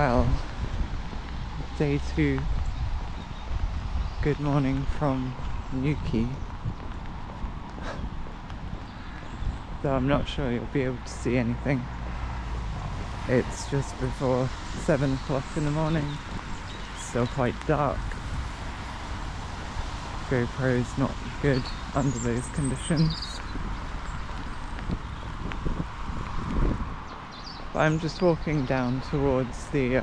Well, day 2, good morning from Newquay. Though I'm not sure you'll be able to see anything. It's just before 7 o'clock in the morning, still quite dark. GoPro's not good under those conditions. But I'm just walking down towards the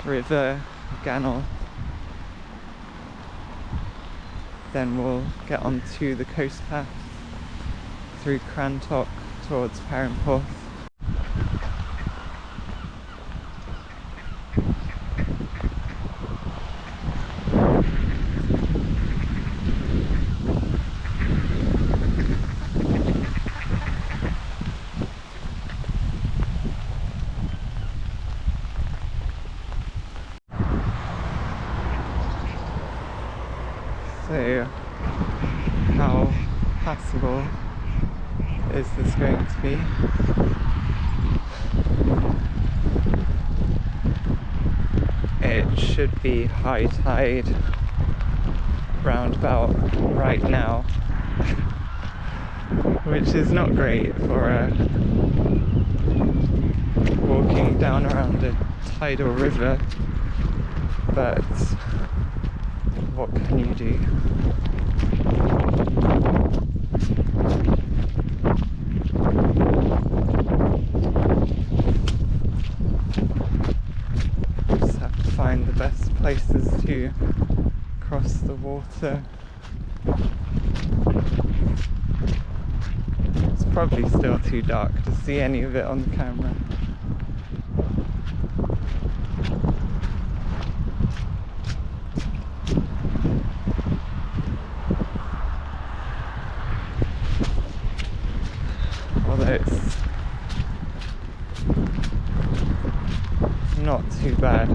river Ganol. Then we'll get onto the coast path through Crantock towards Perranporth. So, how passable is this going to be? It should be high tide round about right now, which is not great for walking down around a tidal river, but what can you do? Just have to find the best places to cross the water. It's probably still too dark to see any of it on the camera. Although it's not too bad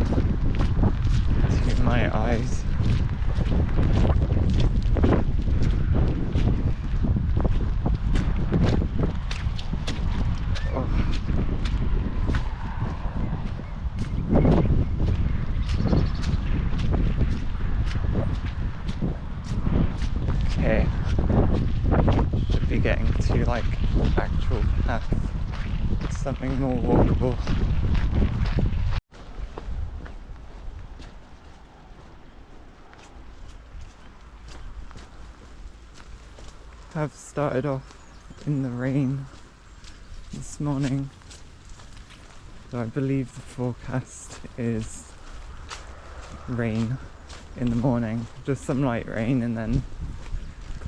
to my eyes. Oh. Okay. Should be getting to like actual path, something more walkable. I've started off in the rain this morning, so I believe the forecast is rain in the morning, just some light rain and then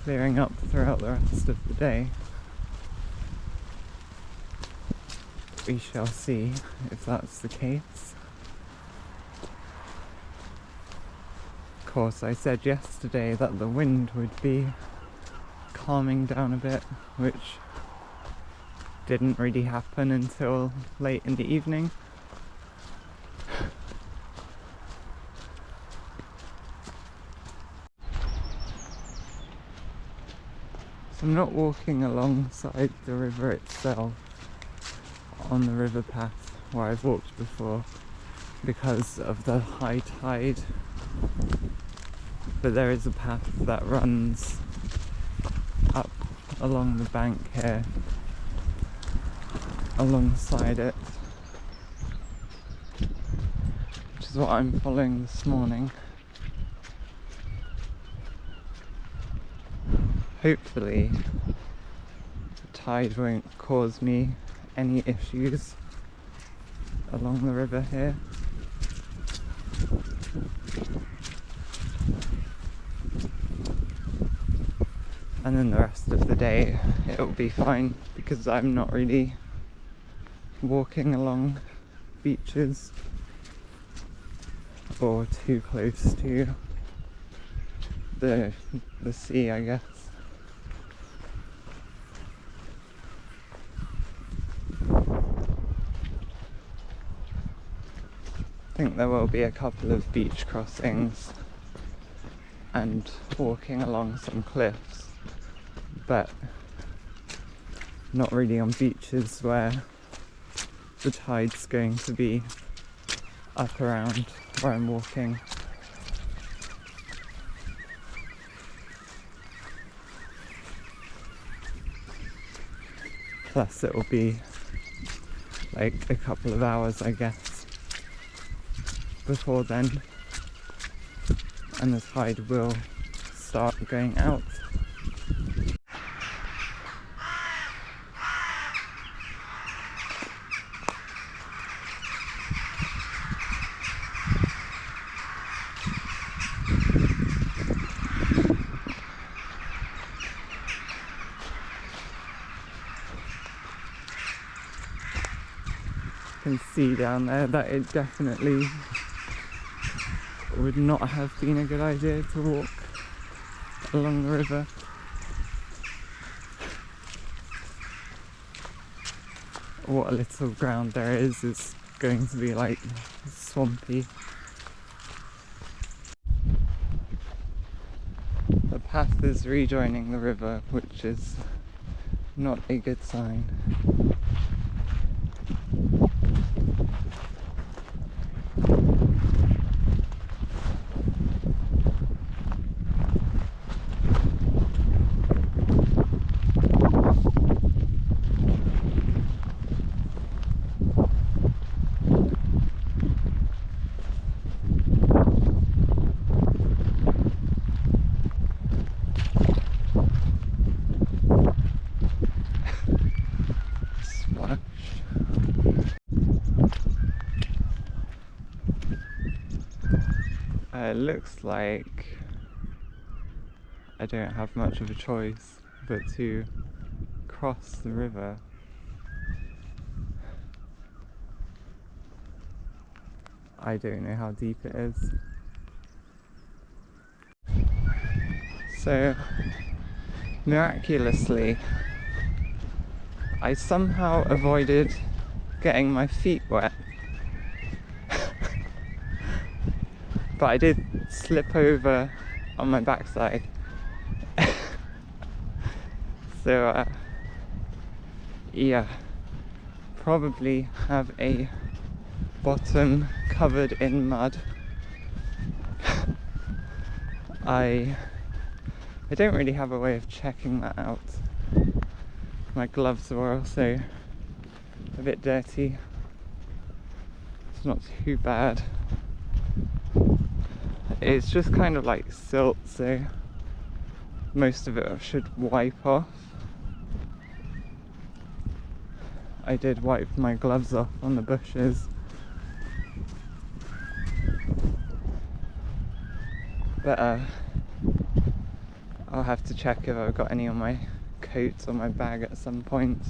clearing up throughout the rest of the day. We shall see if that's the case. Of course, I said yesterday that the wind would be calming down a bit, which didn't really happen until late in the evening. So I'm not walking alongside the river itself on the river path where I've walked before because of the high tide, but there is a path that runs up along the bank here alongside it, which is what I'm following this morning. Hopefully the tide won't cause me any issues along the river here. And then the rest of the day it'll be fine because I'm not really walking along beaches or too close to the sea, I guess. I think there will be a couple of beach crossings and walking along some cliffs, but not really on beaches where the tide's going to be up around where I'm walking. Plus it will be like a couple of hours, I guess, before then, and the tide will start going out. Can see down there that it definitely would not have been a good idea to walk along the river. What little ground there is going to be like swampy. The path is rejoining the river, which is not a good sign. It looks like I don't have much of a choice but to cross the river. I don't know how deep it is. So, miraculously, I somehow avoided getting my feet wet. But I did slip over on my backside. So yeah, probably have a bottom covered in mud. I don't really have a way of checking that out. My gloves were also a bit dirty. It's not too bad. It's just kind of like silt, so most of it should wipe off. I did wipe my gloves off on the bushes. But I'll have to check if I've got any on my coat or my bag at some point.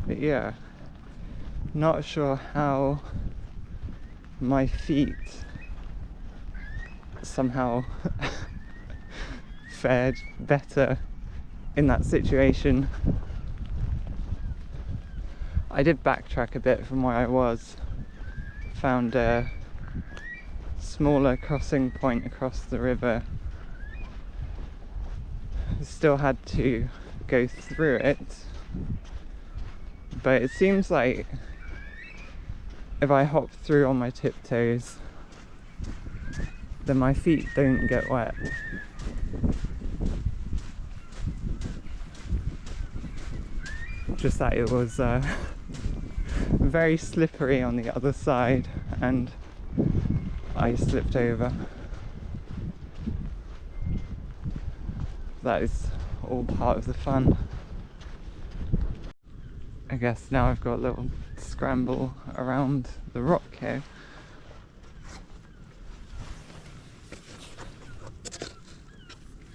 But yeah, not sure how my feet somehow fared better in that situation. I did backtrack a bit from where I was, found a smaller crossing point across the river. Still had to go through it, but it seems like if I hop through on my tiptoes, then my feet don't get wet. Just that it was very slippery on the other side and I slipped over. That is all part of the fun. I guess now I've got a little scramble around the rock here.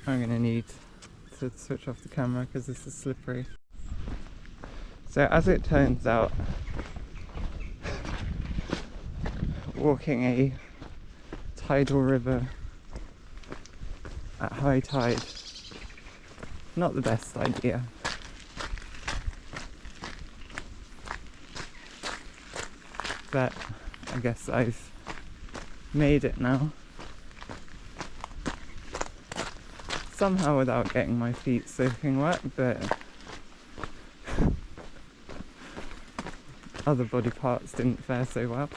I'm gonna need to switch off the camera because this is slippery. So as it turns out, walking a tidal river at high tide, not the best idea. But I guess I've made it now. Somehow without getting my feet soaking wet, but other body parts didn't fare so well.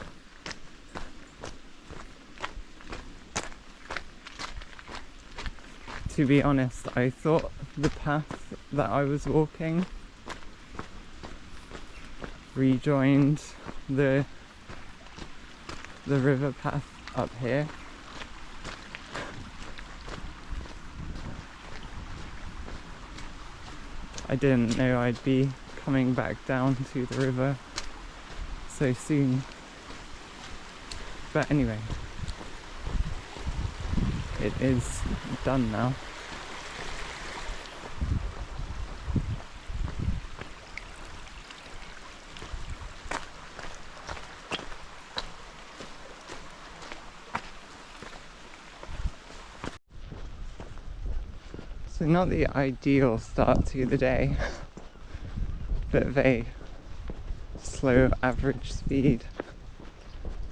To be honest, I thought the path that I was walking rejoined the river path up here. I didn't know I'd be coming back down to the river so soon. But anyway, it is done now. So not the ideal start to the day, bit of a slow average speed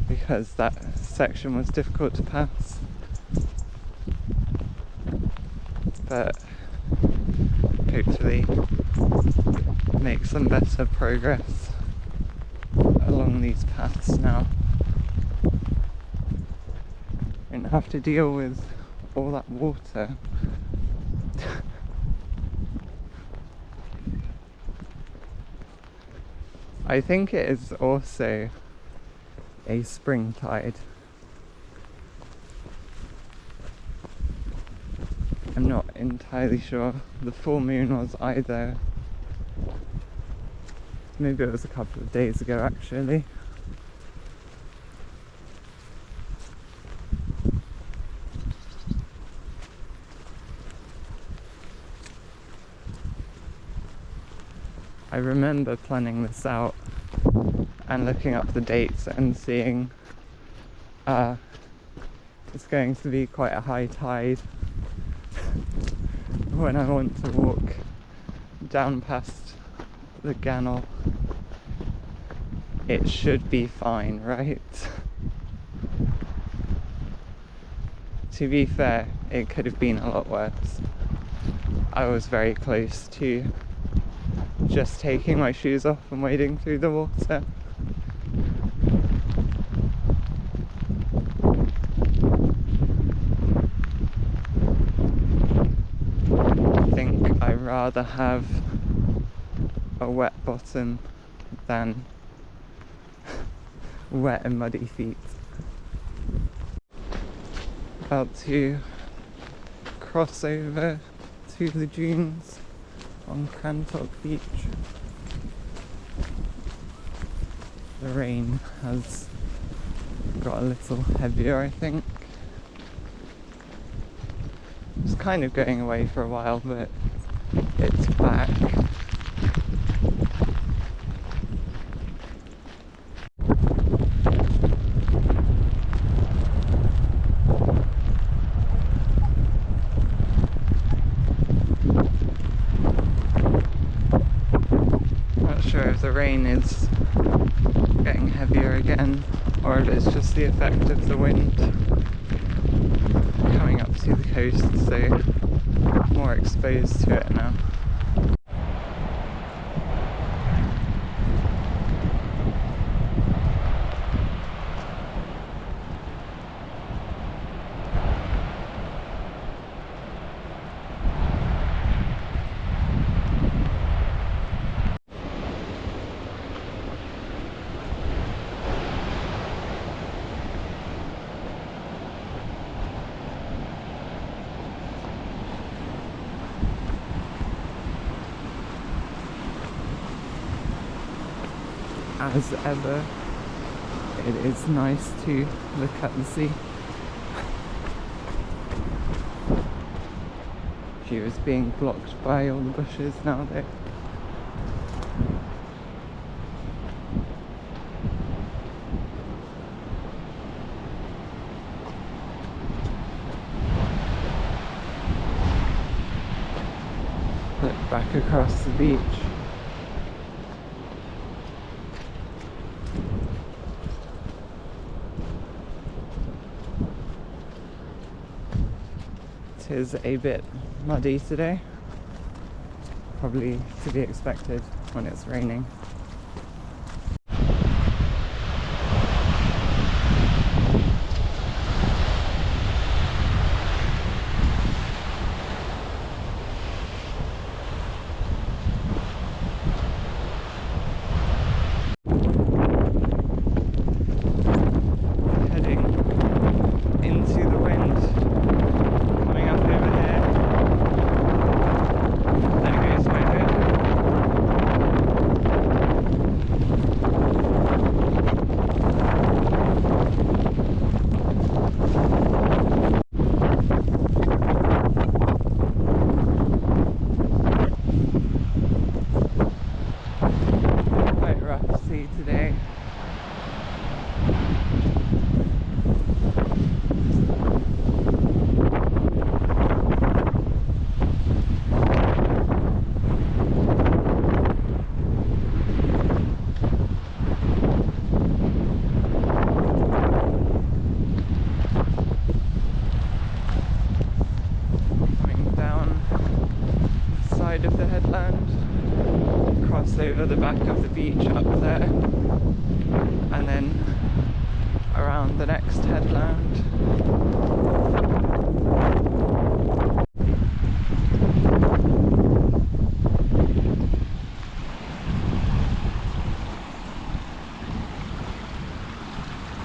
because that section was difficult to pass, but hopefully make some better progress along these paths now and have to deal with all that water. I think it is also a spring tide. I'm not entirely sure. The full moon was either, maybe it was a couple of days ago actually. I remember planning this out and looking up the dates and seeing it's going to be quite a high tide when I want to walk down past the Gannel. It should be fine, right? To be fair, it could have been a lot worse. I was very close to just taking my shoes off and wading through the water. I think I'd rather have a wet bottom than wet and muddy feet. About to cross over to the dunes on Crantock Beach. The rain has got a little heavier, I think. It was kind of going away for a while, but it's back. If the rain is getting heavier again or if it's just the effect of the wind coming up to the coast, so more exposed to it now. As ever, it is nice to look at the sea. She was being blocked by all the bushes now though. Look back across the beach. It is a bit muddy today, probably to be expected when it's raining. of the headland, cross over the back of the beach up there, and then around the next headland.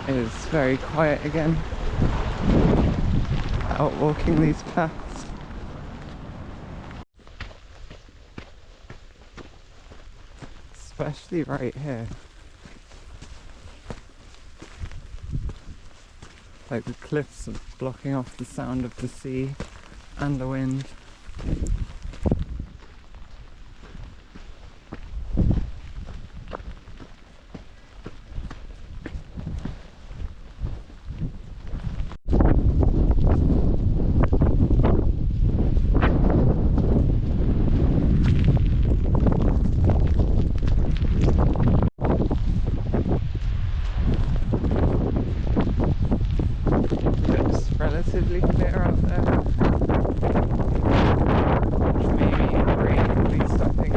It is very quiet again, out walking these paths. Especially right here. Like the cliffs are blocking off the sound of the sea and the wind. Relatively clear out there, which maybe the rain will be stopping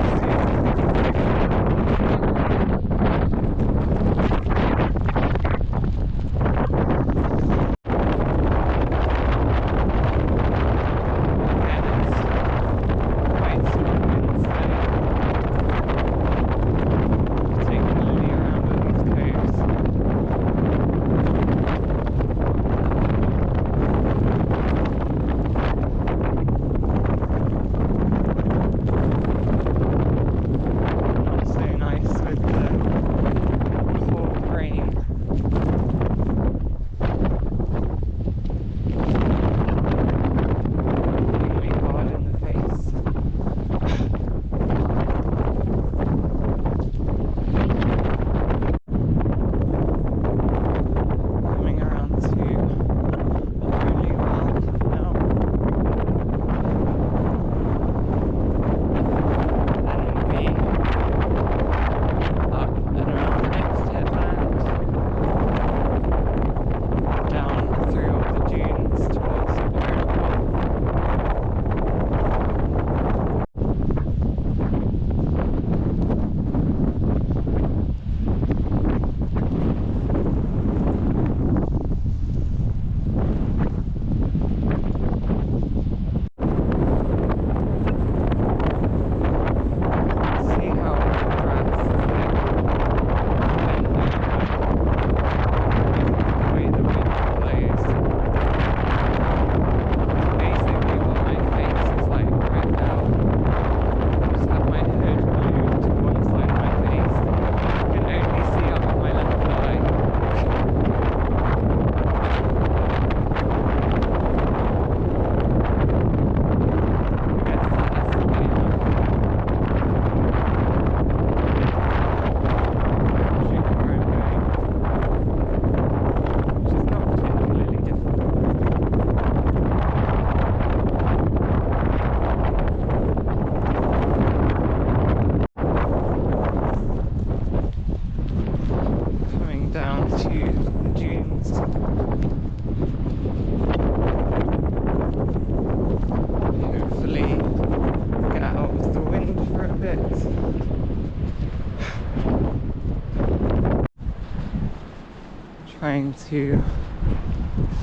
trying to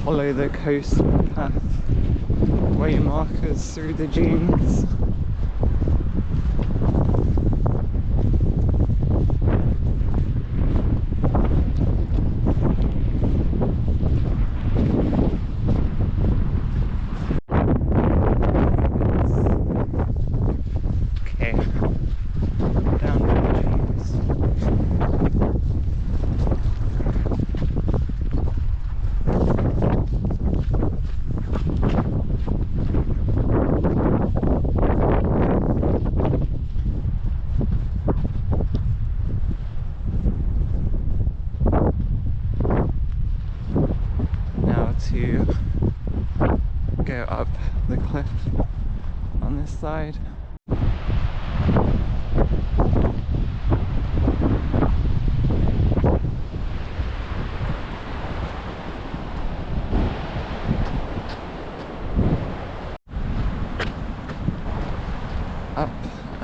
follow the coastal path, way markers through the dunes. To go up the cliff on this side. Up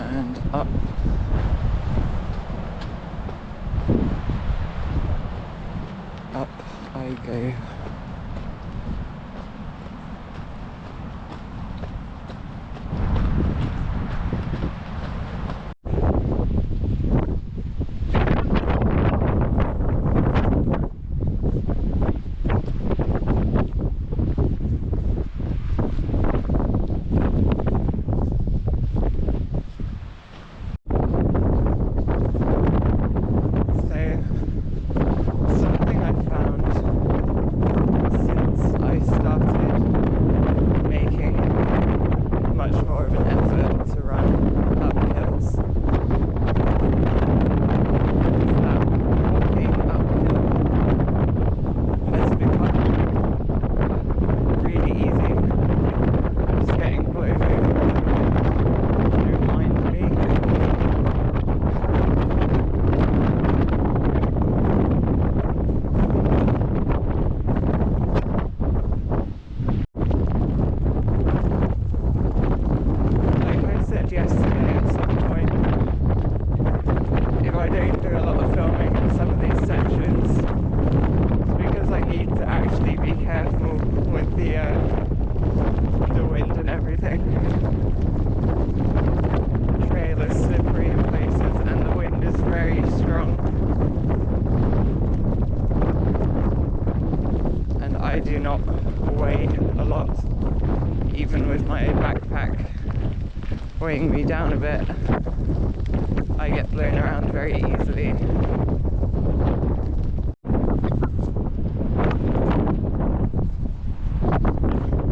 and up. Up I go. I do not weigh a lot, even with my backpack weighing me down a bit. I get blown around very easily.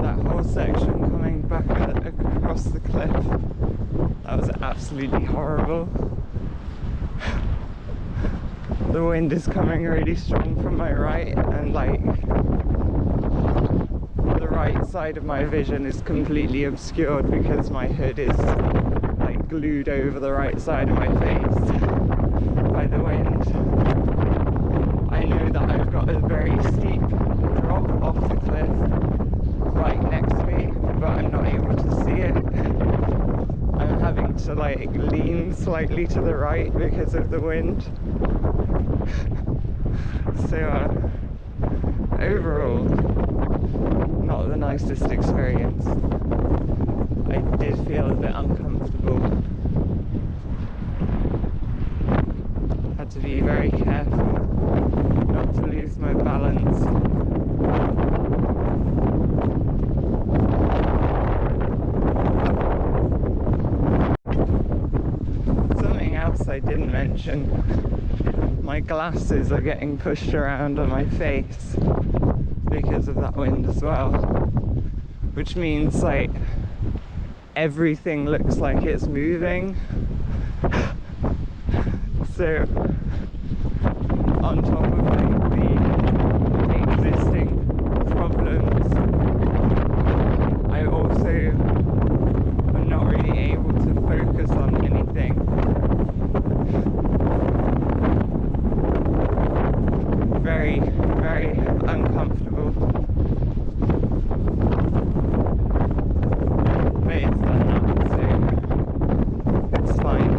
That whole section coming back across the cliff, that was absolutely horrible. The wind is coming really strong from my right, and like the right side of my vision is completely obscured because my hood is like glued over the right side of my face by the wind. I know that I've got a very steep drop off the cliff right next to me, but I'm not able to see it. I'm having to like lean slightly to the right because of the wind. So overall, not the nicest experience. I did feel a bit uncomfortable. Had to be very careful not to lose my balance. Something else I didn't mention, my glasses are getting pushed around on my face because of that wind as well, which means like everything looks like it's moving. So on top of like the existing problems, I also am not really able to focus on anything. Very, very uncomfortable. But it's done now, so it's fine.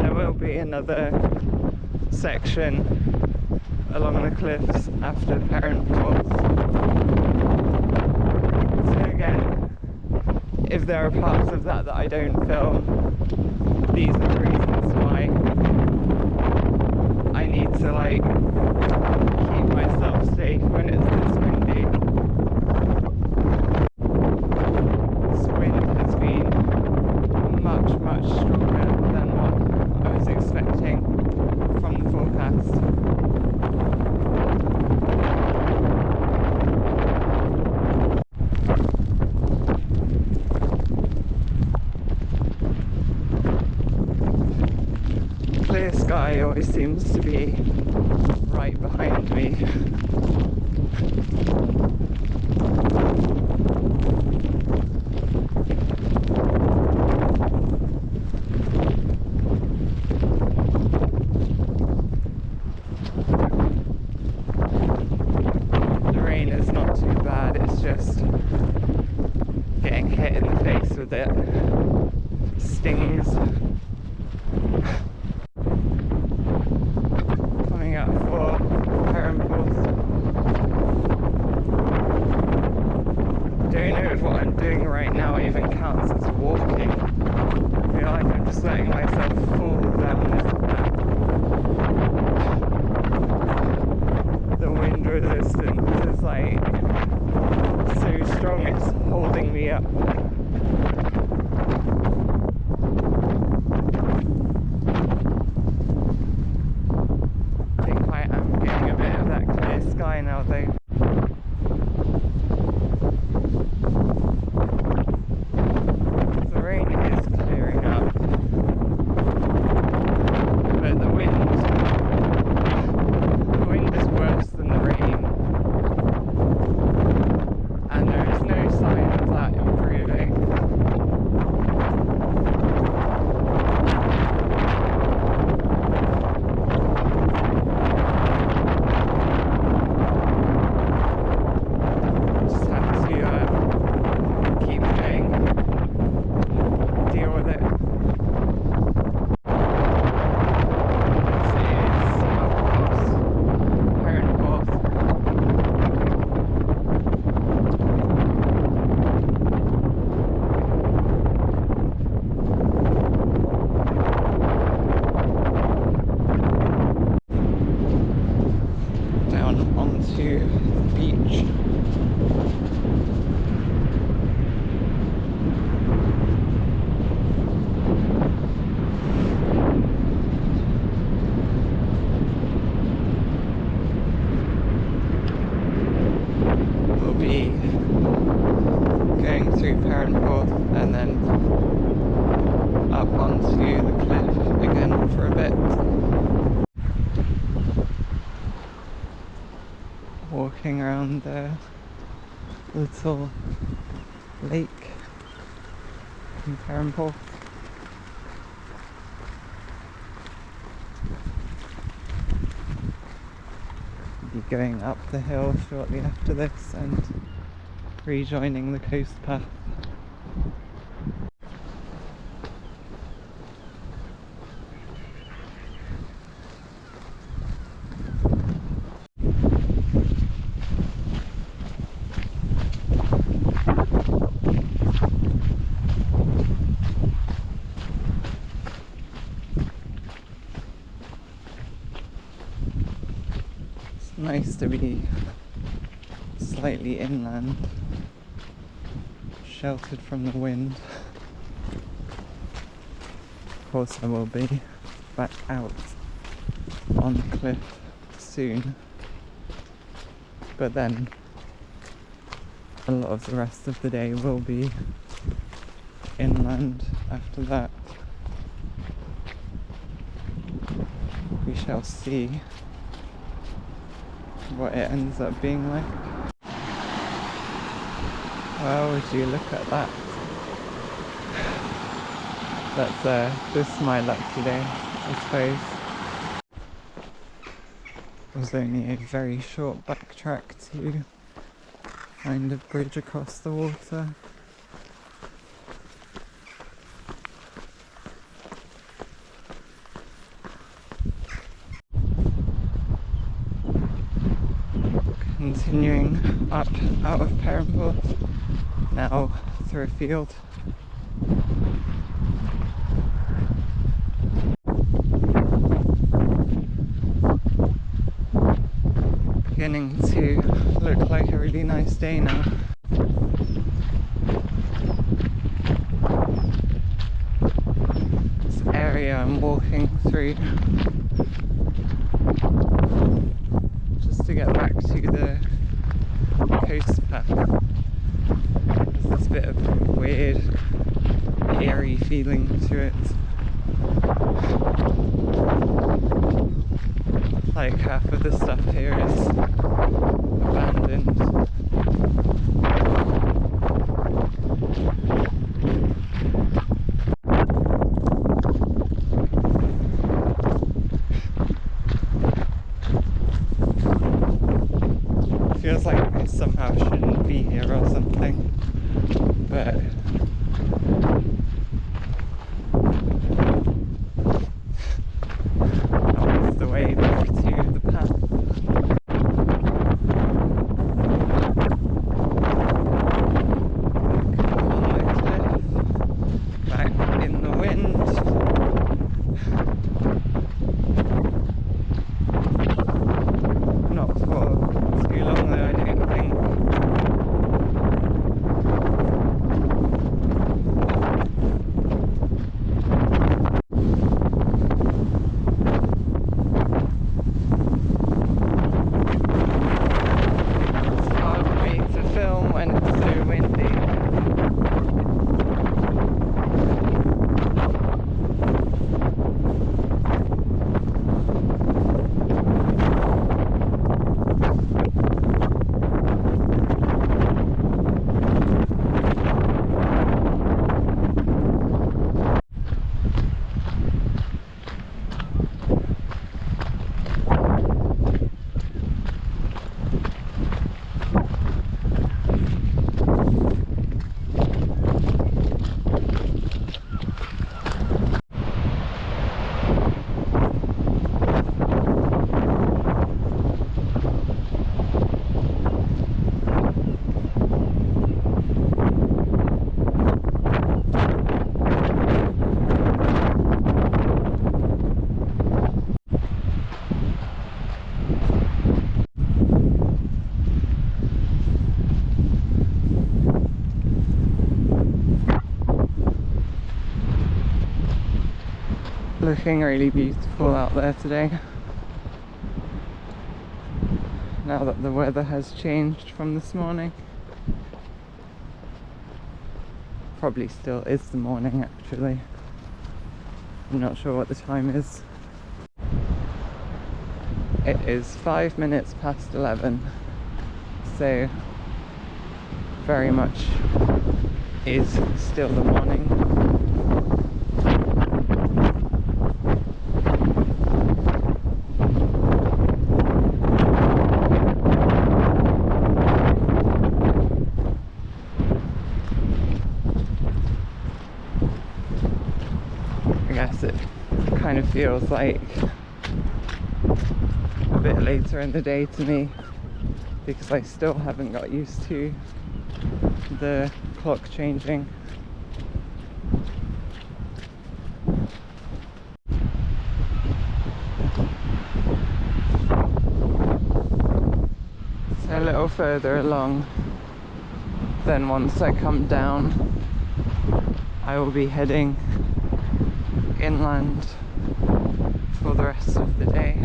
There will be another section along the cliffs after Parent Falls. So again, if there are parts of that I don't film, these are the reasons why. I need to like keep myself safe when it's this windy. This wind has been much, much stronger than what I was expecting from the forecast. Clear sky always seems to be right behind me. things coming up for Perranporth. Don't know if what I'm doing right now even counts as walking. I feel like I'm just letting myself fall down this path. The wind resistance is like so strong, it's holding me up. I think I am getting a bit of that clear sky now though. The rain is clearing up, but the wind is worse than the rain, and there is no sign of that improving. Just have to keep going, deal with it. Down onto the beach. We'll be going through Perranporth and then up onto the cliff again for a bit. Walking around the little lake in Perranporth. Be going up the hill shortly after this and rejoining the coast path. Nice to be slightly inland, sheltered from the wind. Of course I will be back out on the cliff soon, but then a lot of the rest of the day will be inland after that. We shall see what it ends up being like. Well, would you look at that? That's this is my lucky day, I suppose. It was only a very short backtrack to find a bridge across the water. Continuing up out of Perranporth, now through a field. Beginning to look like a really nice day now. This area I'm walking through just to get back to the coast path. There's this bit of weird, eerie feeling to it. Like half of the stuff here is abandoned. Feels like I somehow shouldn't be here or something, but Looking really beautiful out there today. Now that the weather has changed from this morning. Probably still is the morning actually. I'm not sure what the time is. It is 5 minutes past 11, so very much is still the morning. I guess it kind of feels like a bit later in the day to me because I still haven't got used to the clock changing. So a little further along, then once I come down I will be heading inland for the rest of the day.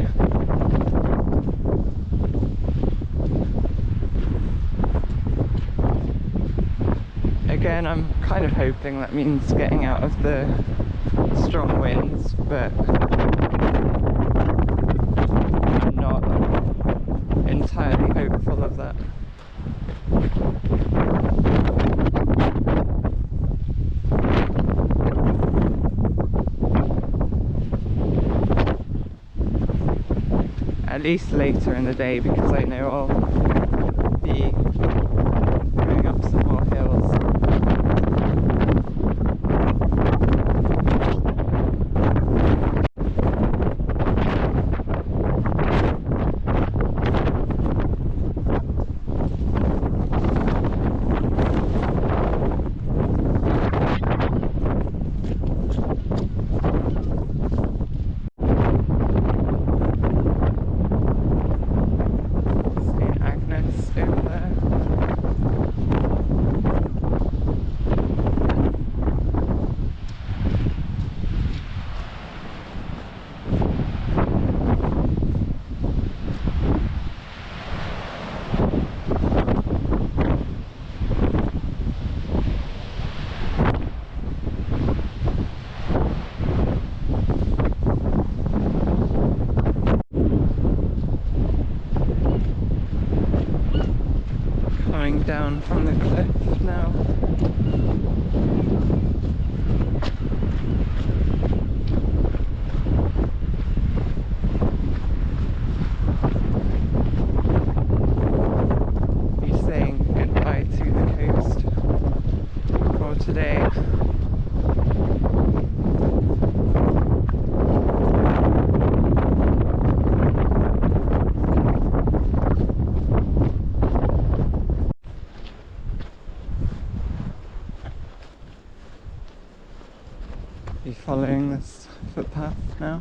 Again, I'm kind of hoping that means getting out of the strong winds, but I'm not entirely hopeful of that. At least later in the day, because I know I'll be going up some more hills. Coming down from the cliff now. Be saying goodbye to the coast for today. Be following this footpath now.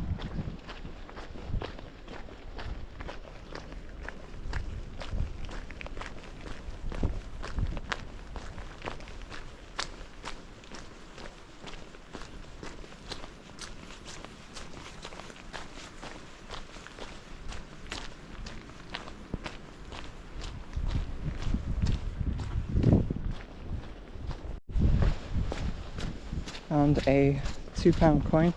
Found a £2 coin.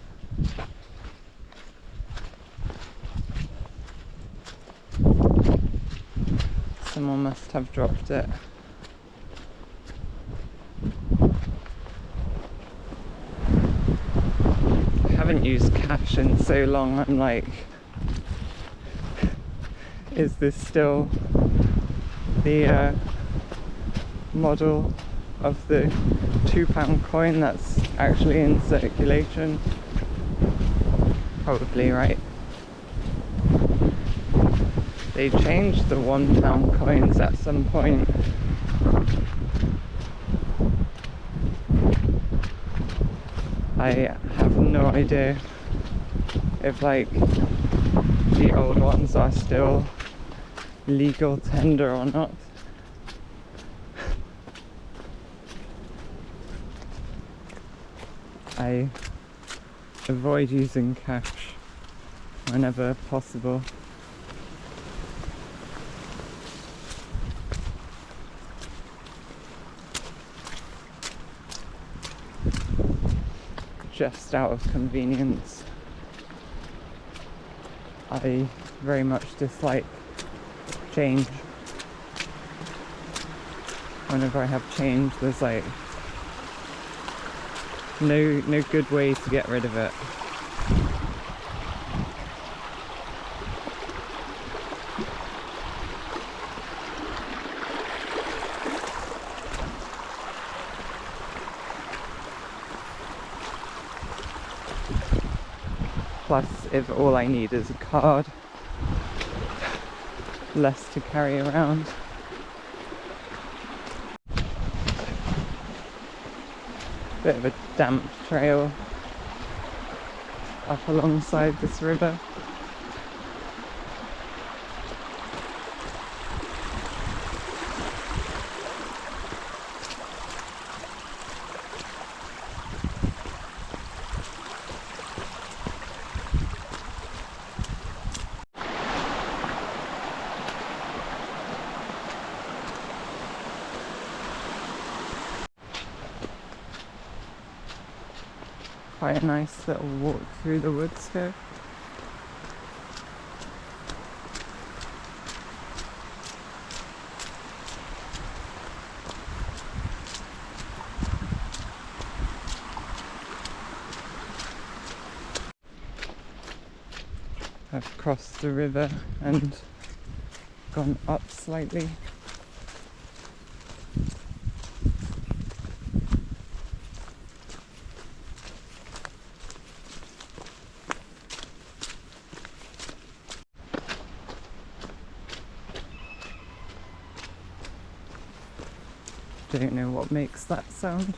Someone must have dropped it. I haven't used cash in so long, I'm like, is this still the model of the £2 coin that's actually in circulation? Probably, right? They changed the £1 coins at some point. I have no idea if like the old ones are still legal tender or not. I avoid using cash whenever possible. Just out of convenience. I very much dislike change. Whenever I have change, there's like no good way to get rid of it. Plus, if all I need is a card, less to carry around. Bit of a damp trail up alongside this river. Quite a nice little walk through the woods here. I've crossed the river and gone up slightly. Don't know what makes that sound.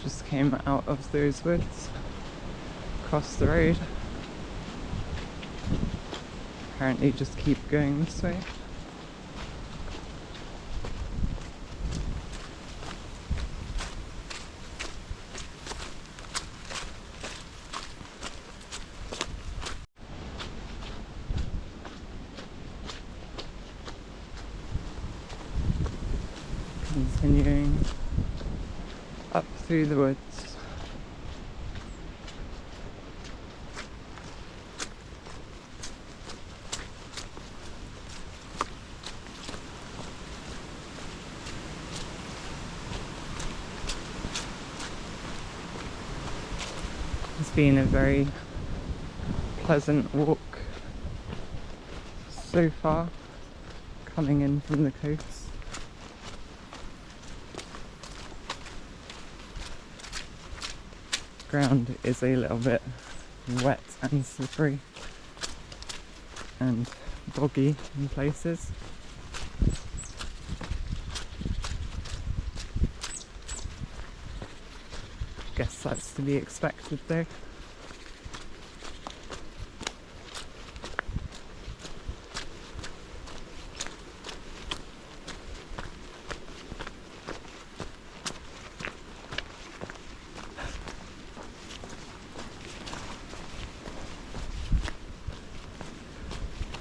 Just came out of those woods, crossed the road. Apparently just keep going this way. Continuing up through the woods. It's been a very pleasant walk so far, coming in from the coast. Ground is a little bit wet and slippery and boggy in places. Guess that's to be expected though.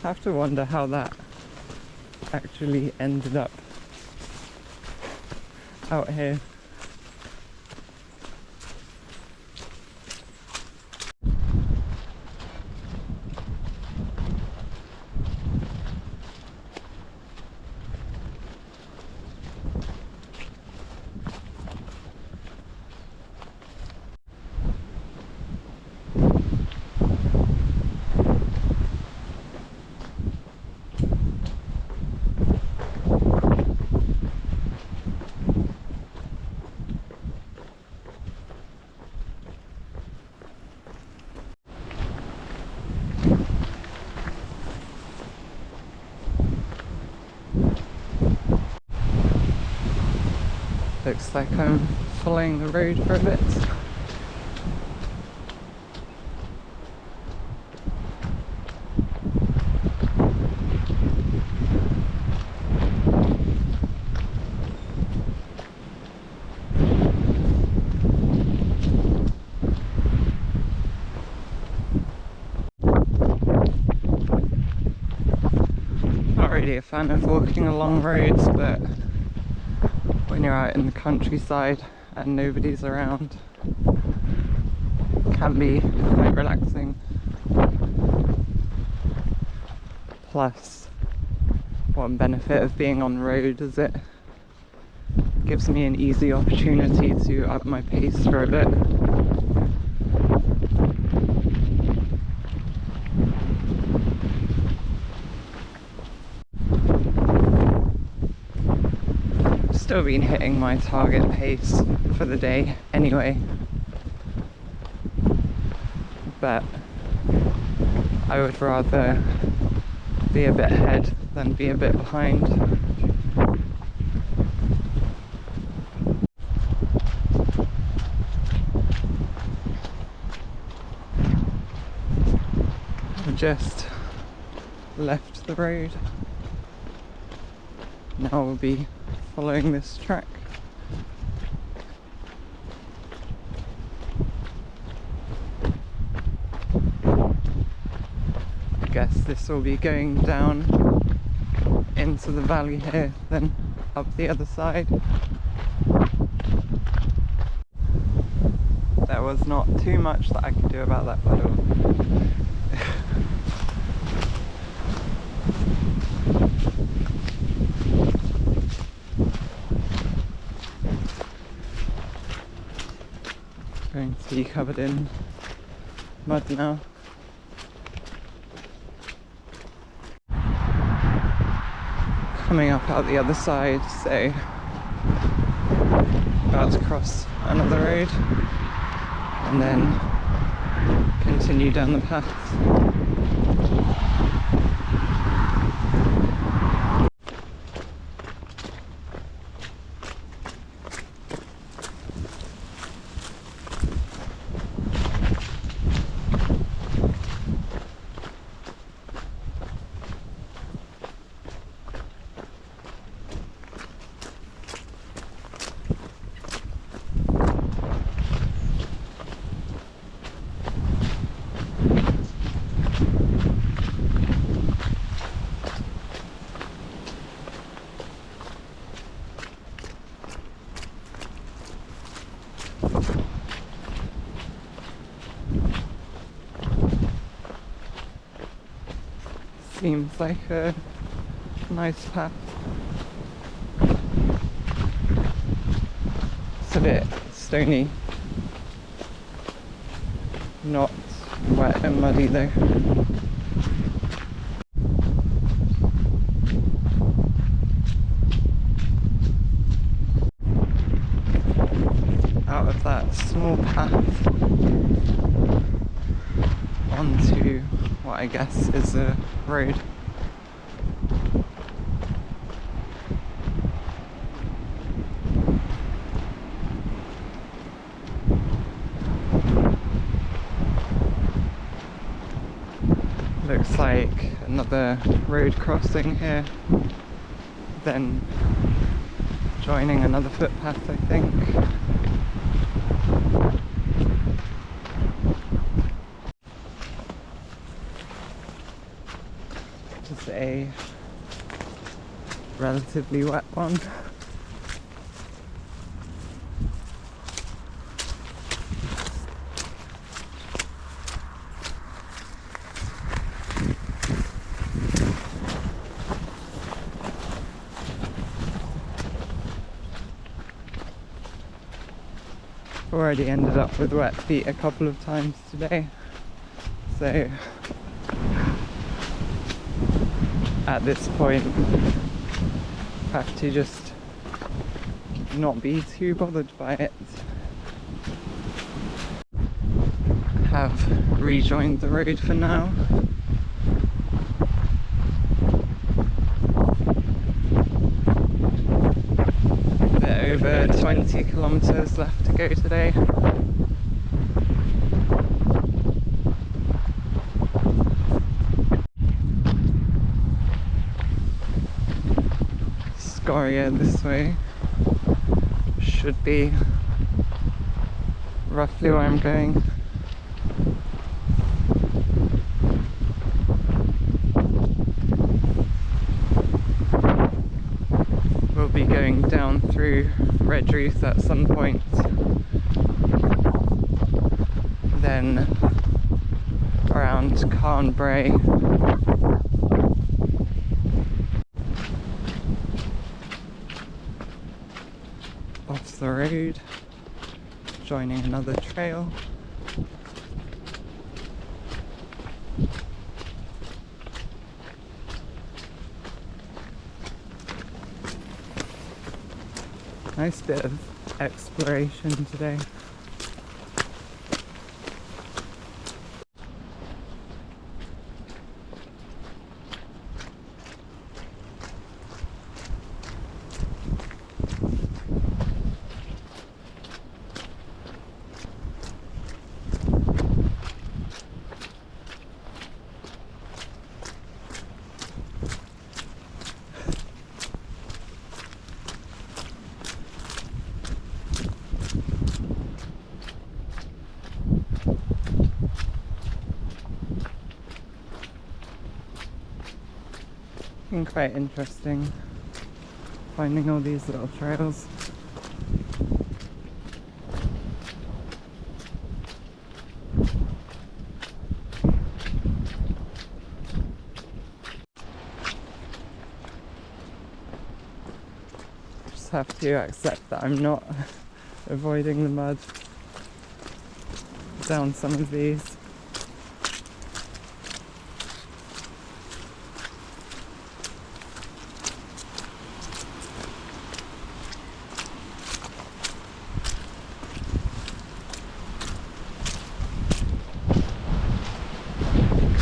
I have to wonder how that actually ended up out here. Looks like I'm following the road for a bit. Not really a fan of walking along roads, but when you're out in the countryside and nobody's around, it can be quite relaxing. Plus, one benefit of being on road is it gives me an easy opportunity to up my pace for a bit. Still been hitting my target pace for the day anyway, but I would rather be a bit ahead than be a bit behind. I've just left the road. Now we'll be following this track. I guess this will be going down into the valley here, then up the other side. There was not too much that I could do about that puddle. Going to be covered in mud now. Coming up out the other side, so about to cross another road and then continue down the path. Seems like a nice path. It's a bit stony, not wet and muddy though. Out of that small path onto what I guess is a road. Looks like another road crossing here, then joining another footpath, I think. Just a relatively wet one. Already ended up with wet feet a couple of times today, so at this point I have to just not be too bothered by it. Have rejoined the road for now. A bit over 20 20 kilometres left to go today. Scoria this way. Should be roughly where I'm going. We'll be going down through Redruth at some point, then around Carnbray, off the road, joining another trail. Nice bit of exploration today. Been quite interesting finding all these little trails. Just have to accept that I'm not avoiding the mud down some of these.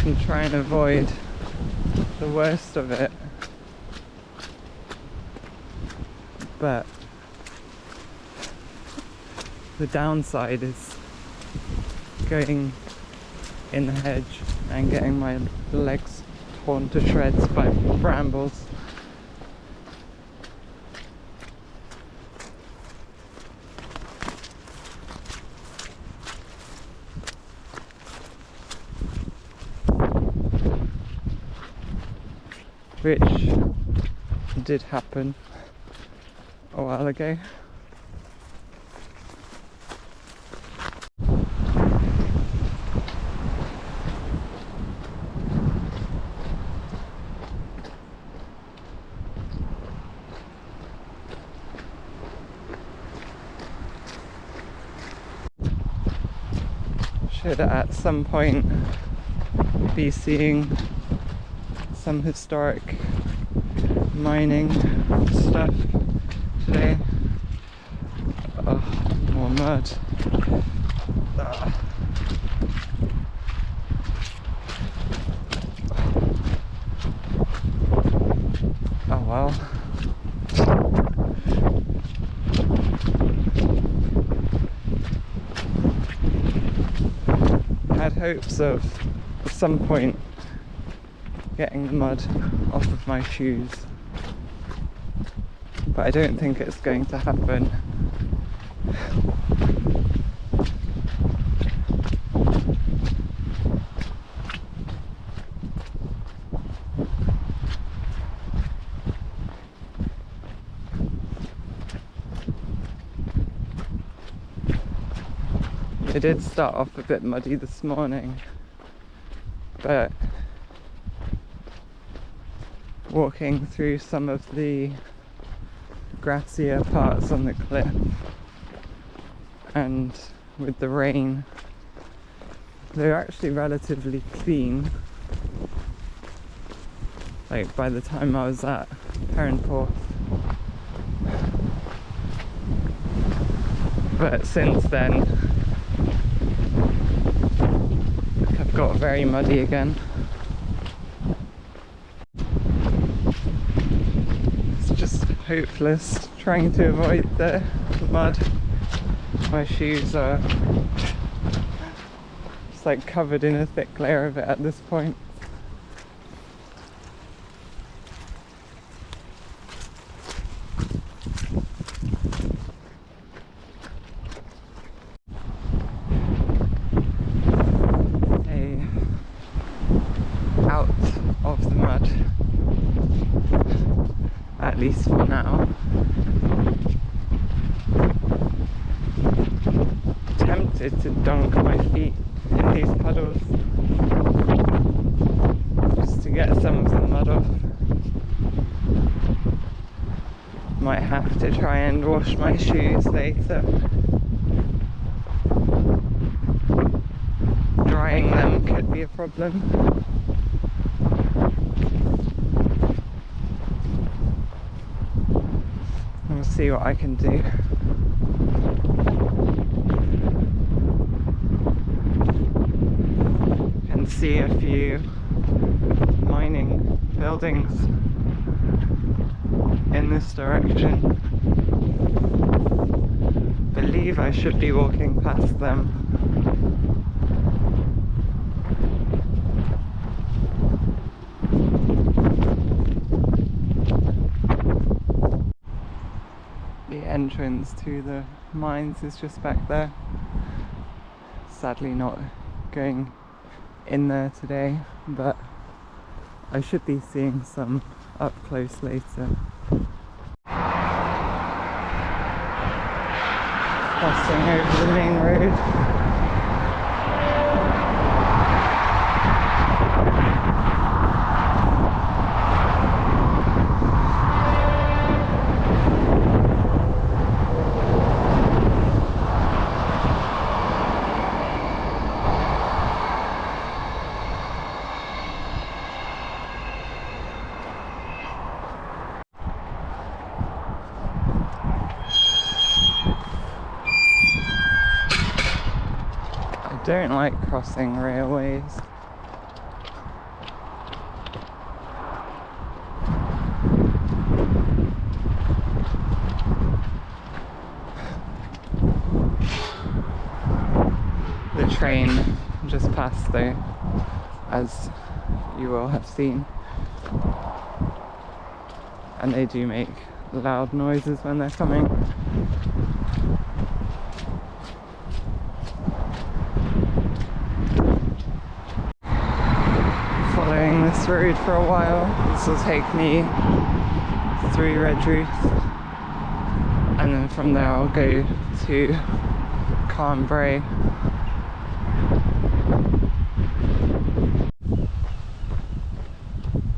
And try and avoid the worst of it, but the downside is going in the hedge and getting my legs torn to shreds by brambles. Which did happen a while ago. Should at some point be seeing some historic mining stuff today. Oh, more mud. Oh well. Had hopes of at some point getting the mud off of my shoes, but I don't think it's going to happen. It did start off a bit muddy this morning, but walking through some of the grassier parts on the cliff and with the rain, they're actually relatively clean. Like by the time I was at Perranporth. But since then I've got very muddy again. Hopeless trying to avoid the mud. My shoes are just like covered in a thick layer of it at this point. Out of the mud, at least for now. Tempted to dunk my feet in these puddles just to get some of the mud off. Might have to try and wash my shoes later. Drying them could be a problem. We'll see what I can do. Can see a few mining buildings in this direction. Believe I should be walking past them. The entrance to the mines is just back there. Sadly not going in there today, but I should be seeing some up close later. Crossing over the main road. I don't like crossing railways. The train just passed though, as you will have seen, and they do make loud noises when they're coming. Following this road for a while. This will take me through Redruth, and then from there I'll go to Cambrai.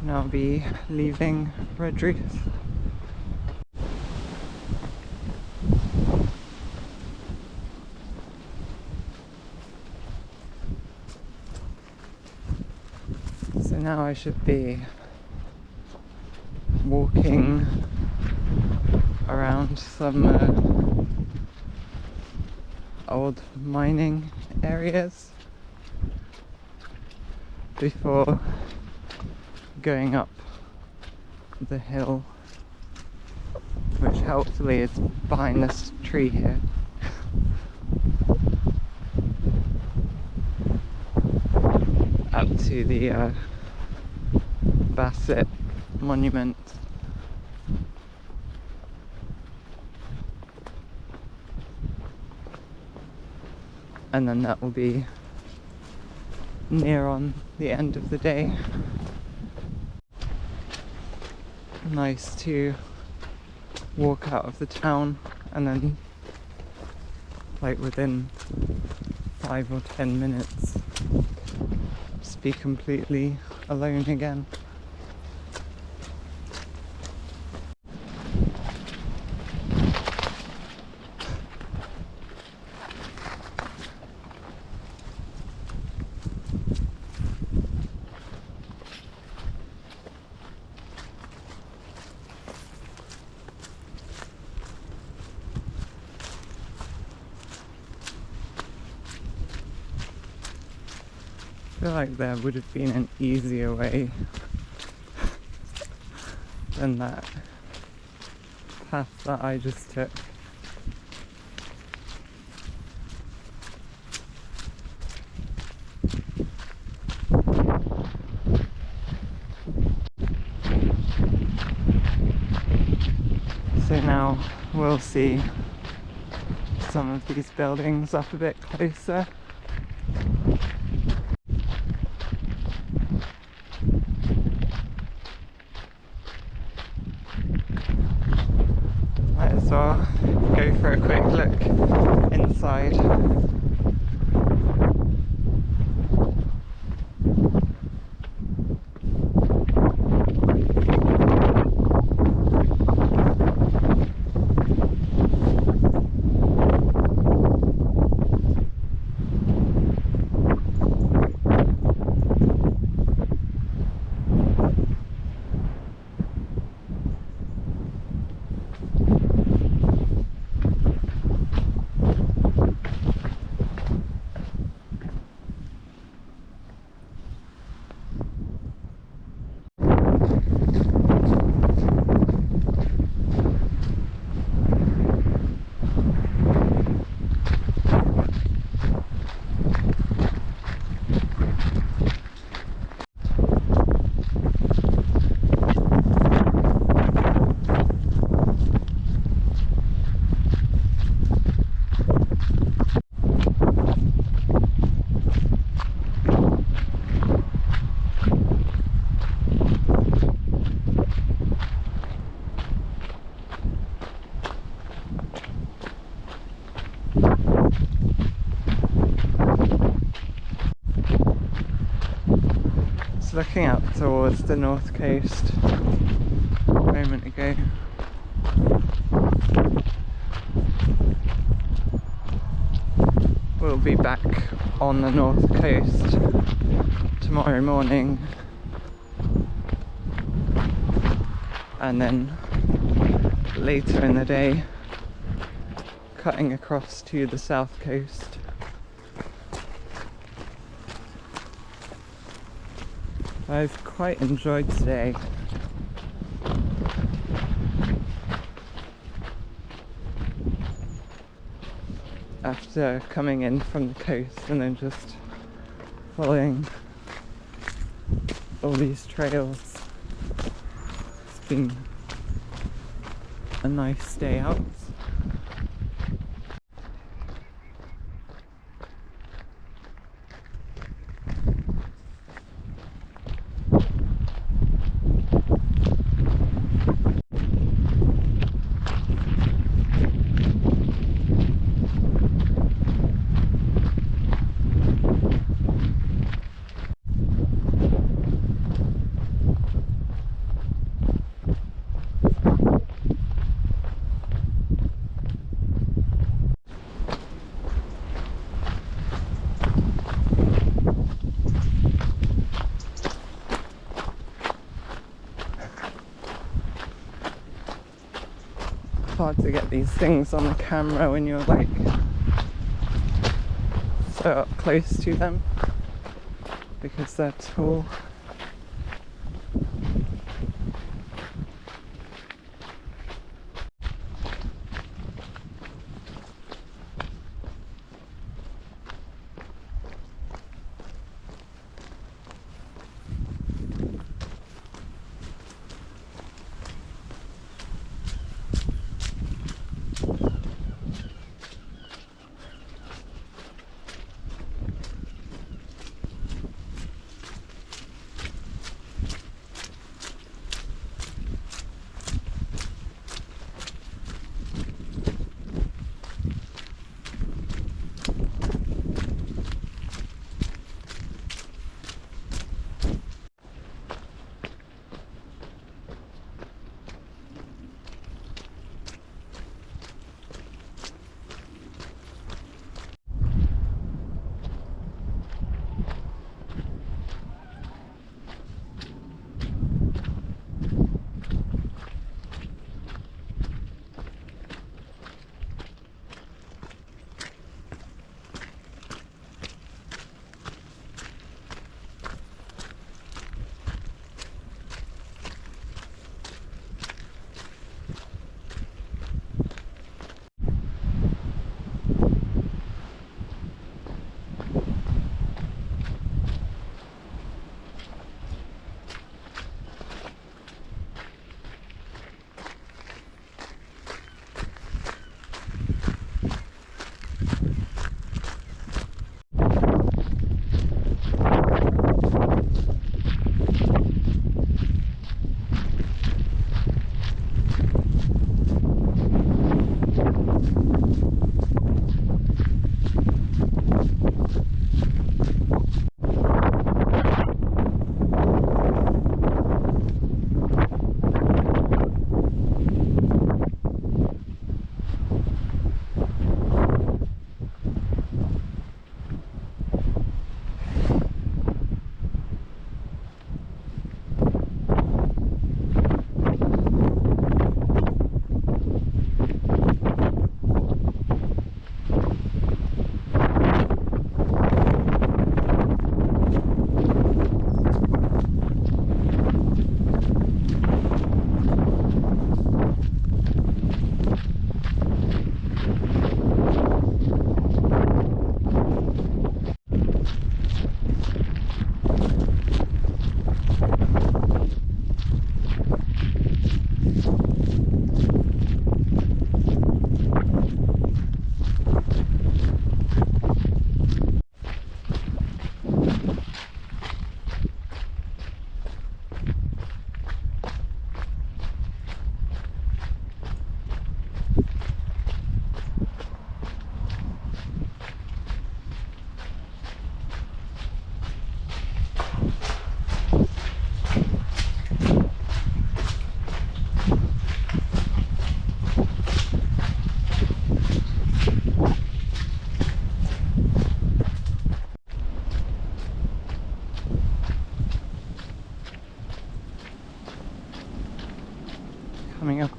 And I'll be leaving Redruth. So now I should be walking around some old mining areas before going up the hill, which helpfully is behind this tree here. Up to the Bassett monument. And then that will be near on the end of the day. Nice to walk out of the town and then, like within 5 or 10 minutes, just be completely alone again. I feel like there would have been an easier way than that path that I just took. we'll see some of these buildings up a bit closer. Might as well go for a quick look inside. Looking up towards the north coast a moment ago. We'll be back on the north coast tomorrow morning, and then later in the day cutting across to the south coast. I've quite enjoyed today. After coming in from the coast and then just following all these trails, it's been a nice day out. Hard to get these things on the camera when you're like so up close to them because they're tall.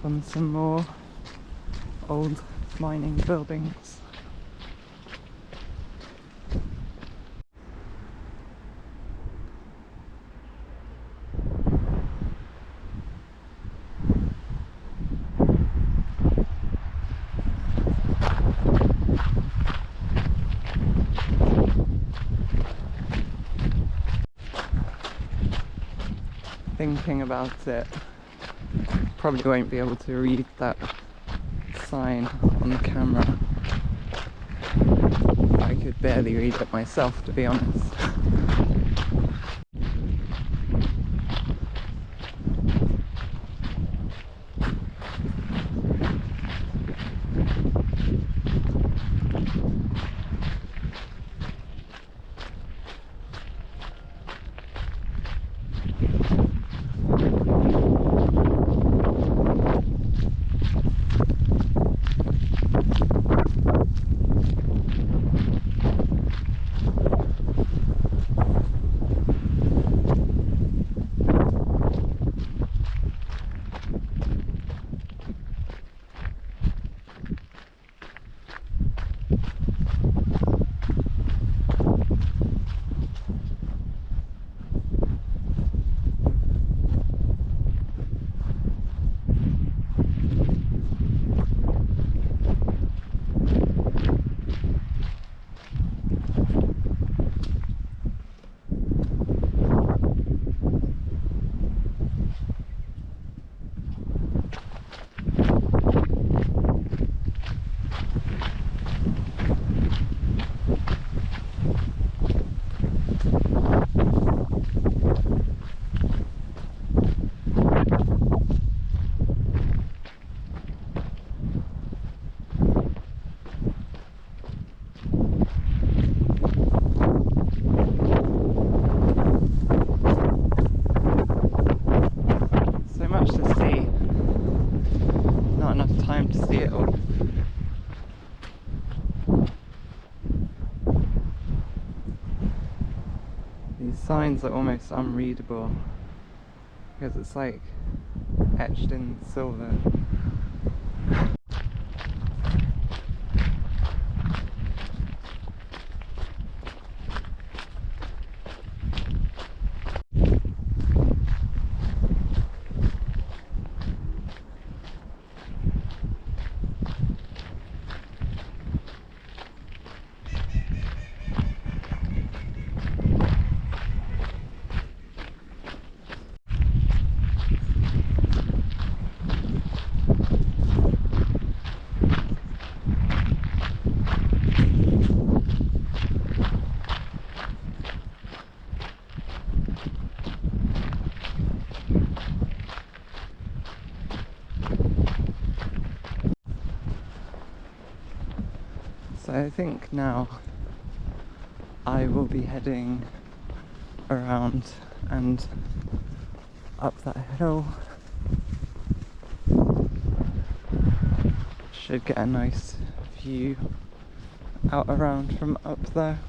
on some more old mining buildings. Thinking about it, probably won't be able to read that sign on the camera. I could barely read it myself, to be honest. Time to see it all. These signs are almost unreadable because it's like etched in silver. So I think now I will be heading around and up that hill. Should get a nice view out around from up there.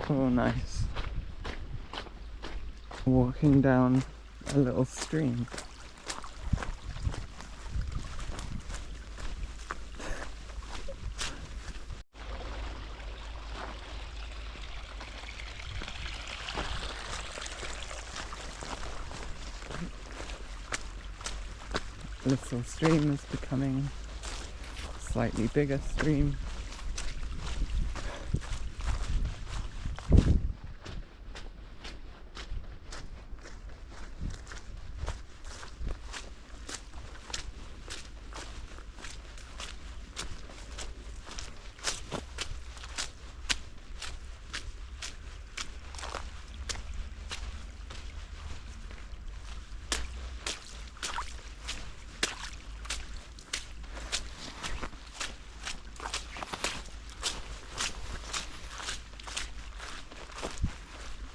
Oh, nice. Walking down a little stream. Little stream is becoming slightly bigger stream.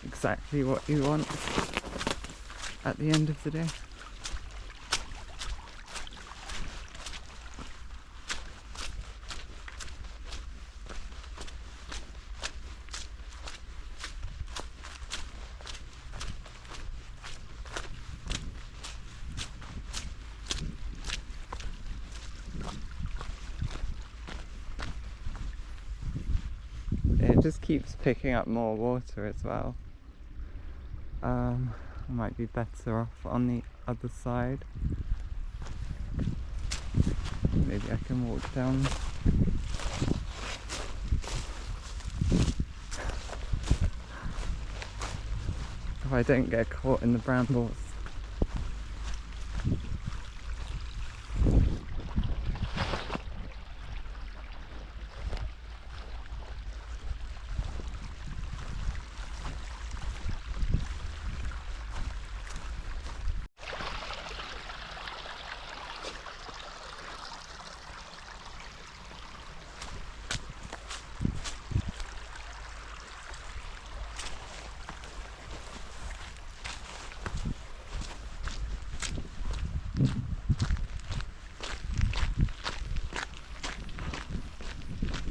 Exactly what you want at the end of the day. It just keeps picking up more water as well. I might be better off on the other side. Maybe I can walk down. If I don't get caught in the brambles.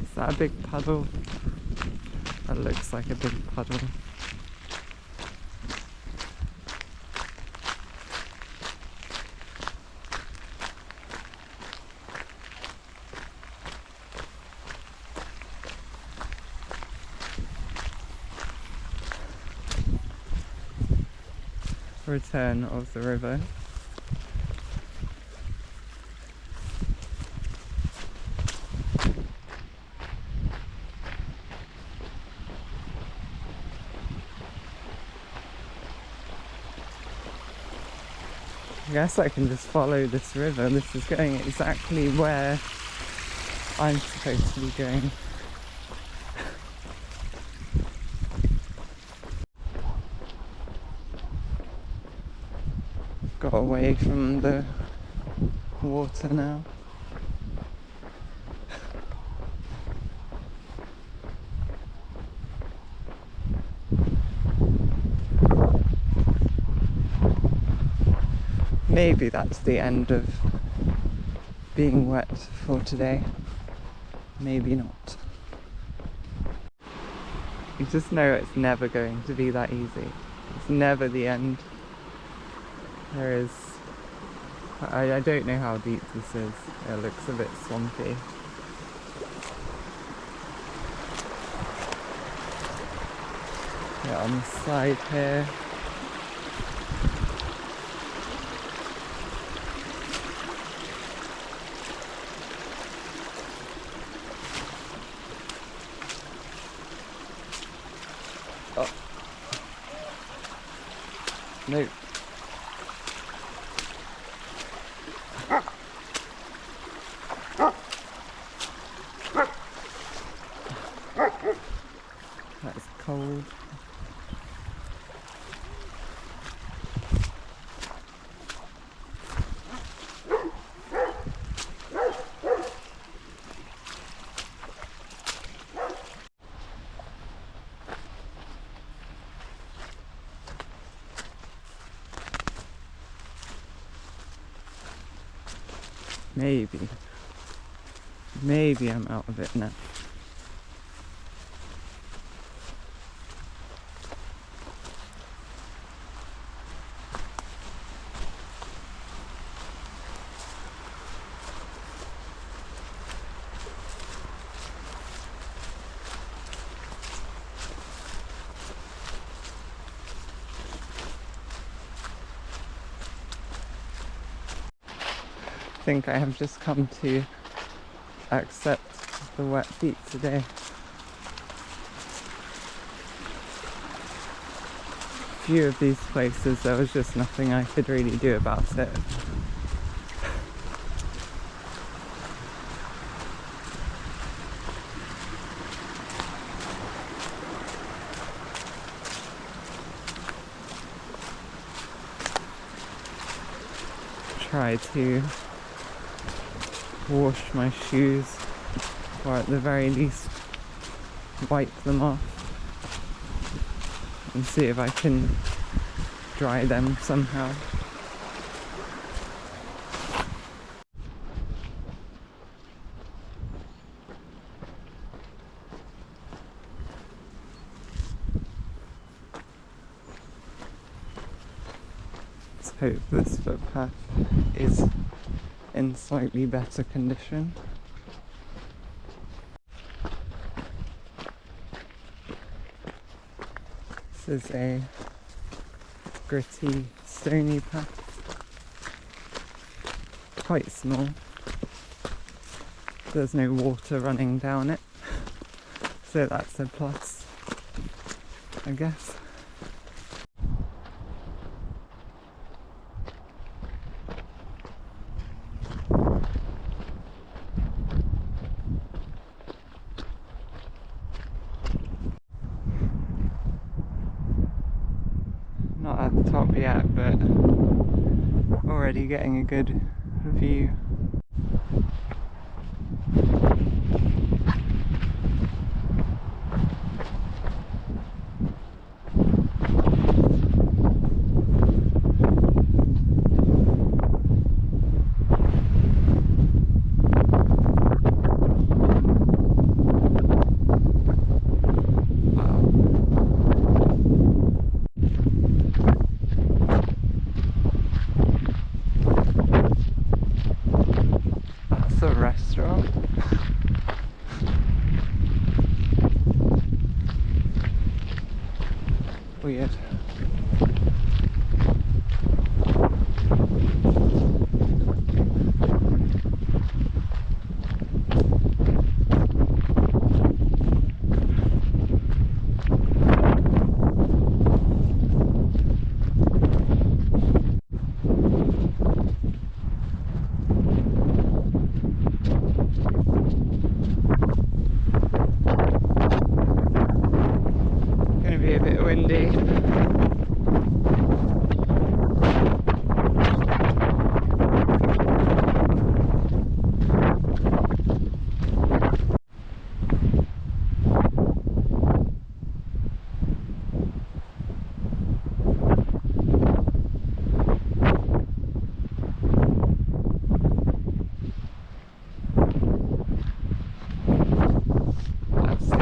Is that a big puddle? That looks like a big puddle. Return of the river. I guess I can just follow this river. This is going exactly where I'm supposed to be going. Got away from the water now. Maybe that's the end of being wet for today. Maybe not. You just know it's never going to be that easy. It's never the end. There is... I don't know how deep this is. It looks a bit swampy. Yeah, on the side here. Oh. No. That's cold. Maybe I'm out of it now. I think I have just come to accept the wet feet today. A few of these places there was just nothing I could really do about it. Try to wash my shoes, or at the very least wipe them off, and see if I can dry them somehow. Let's hope this footpath is in slightly better condition. This is a gritty, stony path. Quite small. There's no water running down it, so that's a plus, I guess. Not at the top yet, but already getting a good view. A restaurant. Weird. Be a bit windy. That's the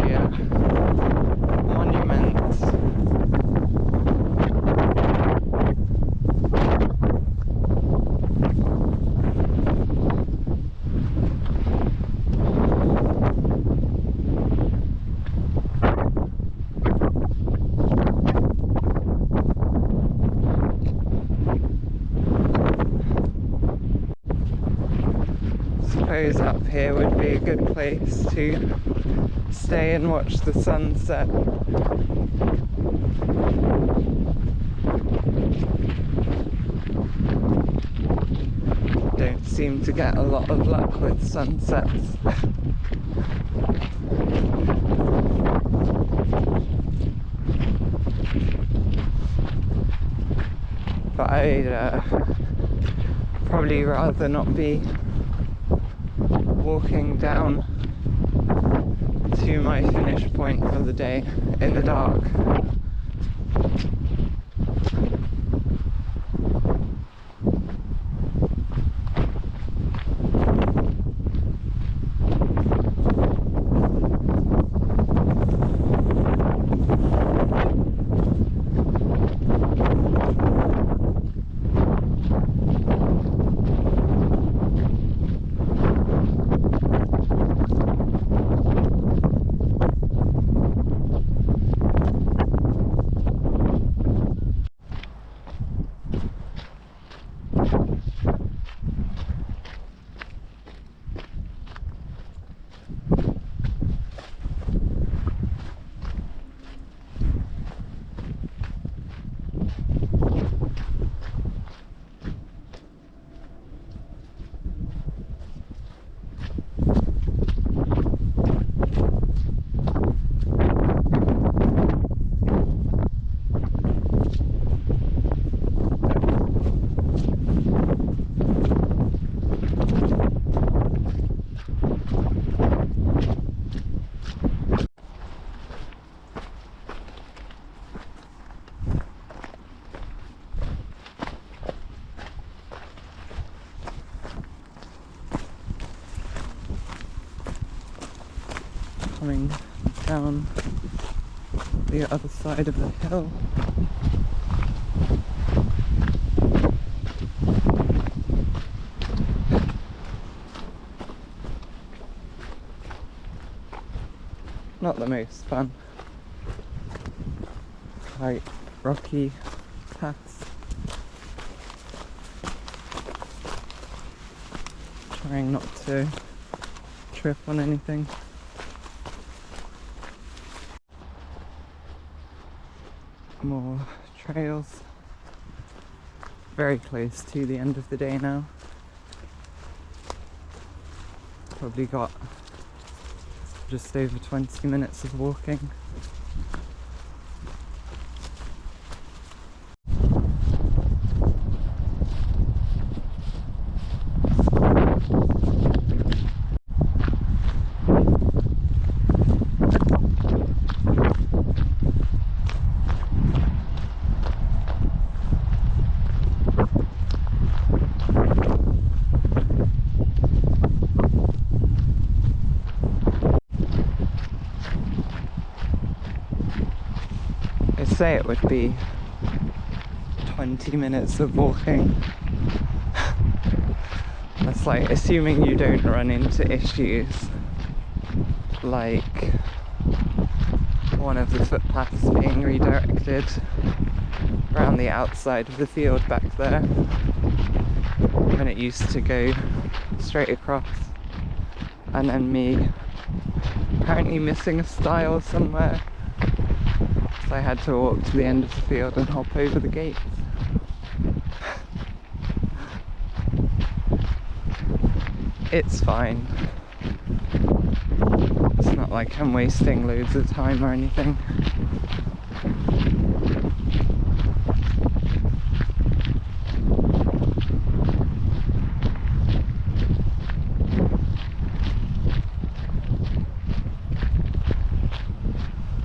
monument. Suppose up here would be a good place to stay and watch the sunset. Don't seem to get a lot of luck with sunsets. But I'd probably rather not be walking down to my finish point for the day in the dark. coming down the other side of the hill. Not the most fun. Quite rocky paths. Trying not to trip on anything. More trails. Very close to the end of the day now. Probably got just over 20 minutes of walking. I'd say it would be 20 minutes of walking. That's like assuming you don't run into issues like one of the footpaths being redirected around the outside of the field back there when it used to go straight across, and then me apparently missing a stile somewhere. So I had to walk to the end of the field and hop over the gate. It's fine. It's not like I'm wasting loads of time or anything.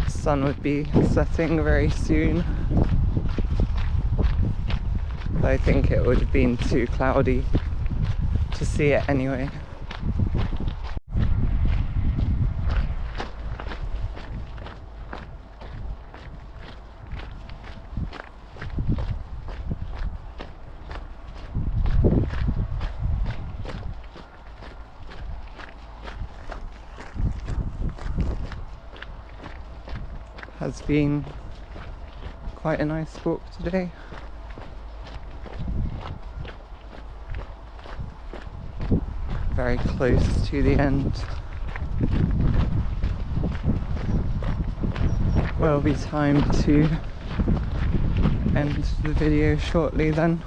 The sun would be setting very soon. But I think it would have been too cloudy to see it anyway. Has been quite a nice walk today. Very close to the end. Will be time to end the video shortly then.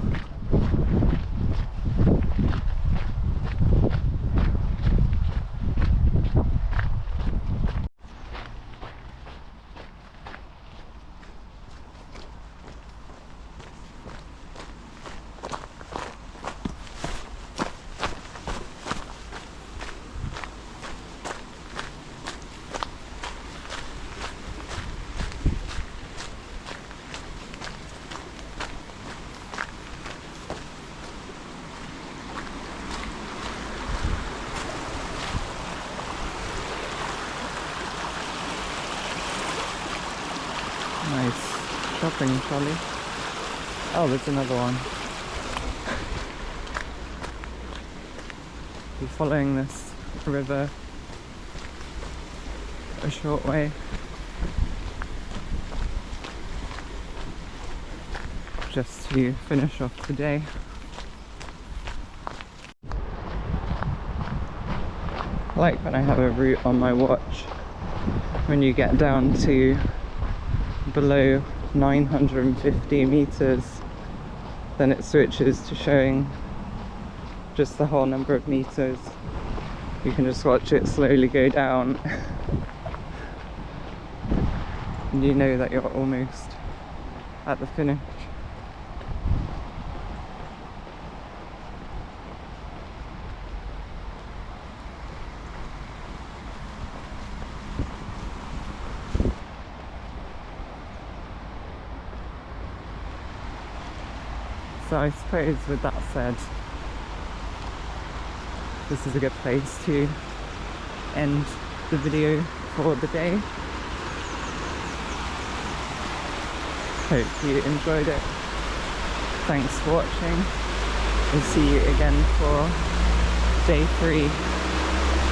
Nice shopping trolley. Oh, there's another one. We're following this river a short way. Just to finish off the day. I like when I have a route on my watch. When you get down to below 950 meters, then it switches to showing just the whole number of meters. You can just watch it slowly go down and you know that you're almost at the finish. So I suppose with that said, this is a good place to end the video for the day. Hope you enjoyed it. Thanks for watching. We'll see you again for day 3